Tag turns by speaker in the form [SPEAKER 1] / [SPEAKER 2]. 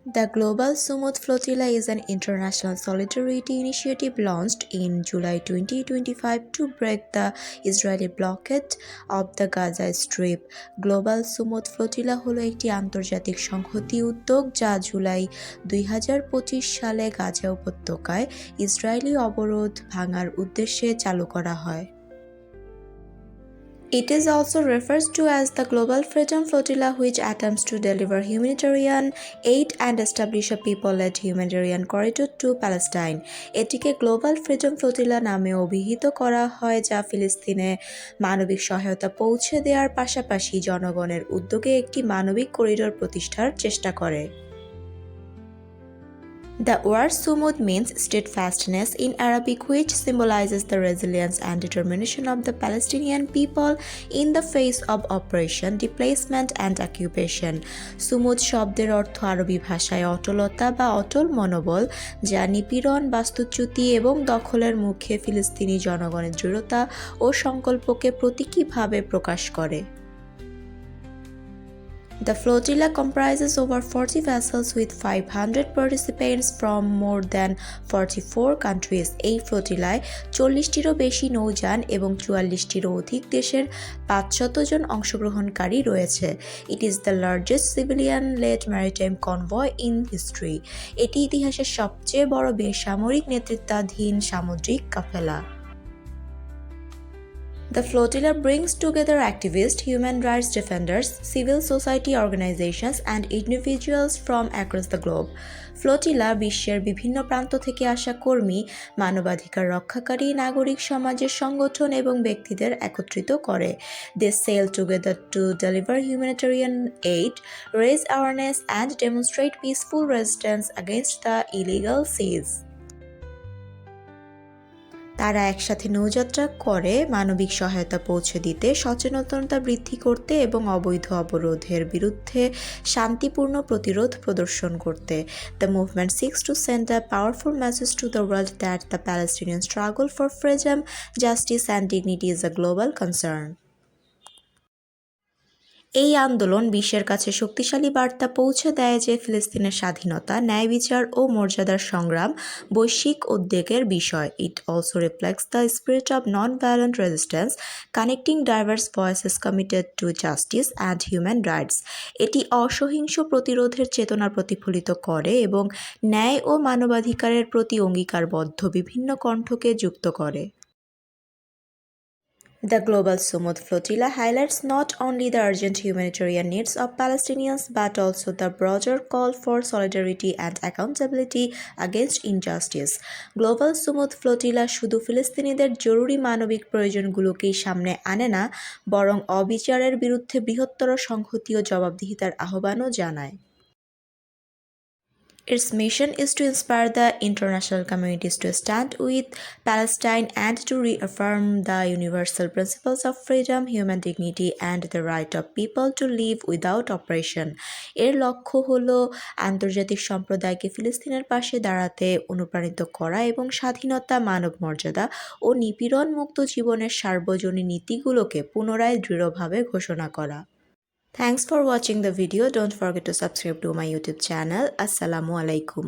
[SPEAKER 1] The Global Sumud Flotilla is an international solidarity initiative launched in July 2025 to break the Israeli blockade of the Gaza Strip. Global Sumud Flotilla হলো একটি আন্তর্জাতিক সংহতি উদ্যোগ যা জুলাই 2025 সালে গাজা উপত্যকায় ইসরায়েলি অবরোধ ভাঙার উদ্দেশ্যে চালু করা হয়। It is also referred to as the Global Freedom Flotilla, which attempts to deliver humanitarian aid and establish a people-led humanitarian corridor to Palestine. এটিকে গ্লোবাল ফ্রিডম ফ্লোটিলা নামে অভিহিত করা হয় যা ফিলিস্তিনে মানবিক সহায়তা পৌঁছে দেওয়ার পাশাপাশি জনগণের উদ্যোগে একটি মানবিক করিডোর প্রতিষ্ঠার চেষ্টা করে। The word Sumud means steadfastness in Arabic, which symbolizes the resilience and determination of the Palestinian people in the face of oppression, displacement and occupation. Sumud শব্দের অর্থ আরবি ভাষায় অটলতা বা অটল মনোবল, যা নিপীড়ন, বাস্তুচ্যুতি এবং দখলের মুখে ফিলিস্তিনি জনগণের দৃঢ়তা ও সংকল্পকে প্রতীকীভাবে প্রকাশ করে। The flotilla comprises over 40 vessels with 500 participants from more than 44 countries. এই ফ্লোটিলায় 40টিরও বেশি নৌযান এবং 44টিরও অধিক দেশের 500 জন অংশগ্রহণকারী রয়েছে। It is the largest civilian-led maritime convoy in history. এটি ইতিহাসের সবচেয়ে বড় বেসামরিক নেতৃত্বাধীন সামুদ্রিক কাফেলা। The flotilla brings together activists, human rights defenders, civil society organizations, and individuals from across the globe. Flotilla বিশ্বের বিভিন্ন প্রান্ত থেকে আসা কর্মী, মানবাধিকার রক্ষাকারী, নাগরিক সমাজের সংগঠন এবং ব্যক্তিদের একত্রিত করে। They sail together to deliver humanitarian aid, raise awareness, and demonstrate peaceful resistance against the illegal seas. তারা একসাথে নৌযাত্রা করে মানবিক সহায়তা পৌঁছে দিতে, সচেতনতা বৃদ্ধি করতে এবং অবৈধ অবরোধের বিরুদ্ধে শান্তিপূর্ণ প্রতিরোধ প্রদর্শন করতে। The movement seeks to send a powerful message to the world that the Palestinian struggle for freedom, justice and dignity is a global concern. এই আন্দোলন বিশ্বের কাছে শক্তিশালী বার্তা পৌঁছে দেয় যে ফিলিস্তিনের স্বাধীনতা, ন্যায় বিচার ও মর্যাদার সংগ্রাম বৈশ্বিক উদ্বেগের বিষয়। It also reflects the spirit of non-violent resistance, connecting diverse voices committed to justice and human rights. এটি অসহিংস প্রতিরোধের চেতনা প্রতিফলিত করে এবং ন্যায় ও মানবাধিকারের প্রতি অঙ্গীকারবদ্ধ বিভিন্ন কণ্ঠকে যুক্ত করে। The Global Sumud Flotilla highlights not only the urgent humanitarian needs of Palestinians but also the broader call for solidarity and accountability against injustice. Global Sumud Flotilla শুধু ফিলিস্তিনিদের জরুরি মানবিক প্রয়োজনগুলোকেই সামনে আনে না, বরং অবিচারের বিরুদ্ধে বৃহত্তর সংহতি ও জবাবদিহিতার আহ্বানও জানায়। Its mission is to inspire the international communities to stand with Palestine and to reaffirm the universal principles of freedom, human dignity, and the right of people to live without oppression. এর লক্ষ্য হলো আন্তর্জাতিক সম্প্রদায়কে ফিলিস্তিনের পাশে দাঁড়াতে অনুপ্রাণিত করা এবং স্বাধীনতা, মানব মর্যাদা ও নিপীড়ন মুক্ত জীবনের সার্বজনীন নীতিগুলোকে পুনরায় দৃঢ়ভাবে ঘোষণা করা। Thanks for watching the video. Don't forget to subscribe to my YouTube channel. Assalamu alaikum.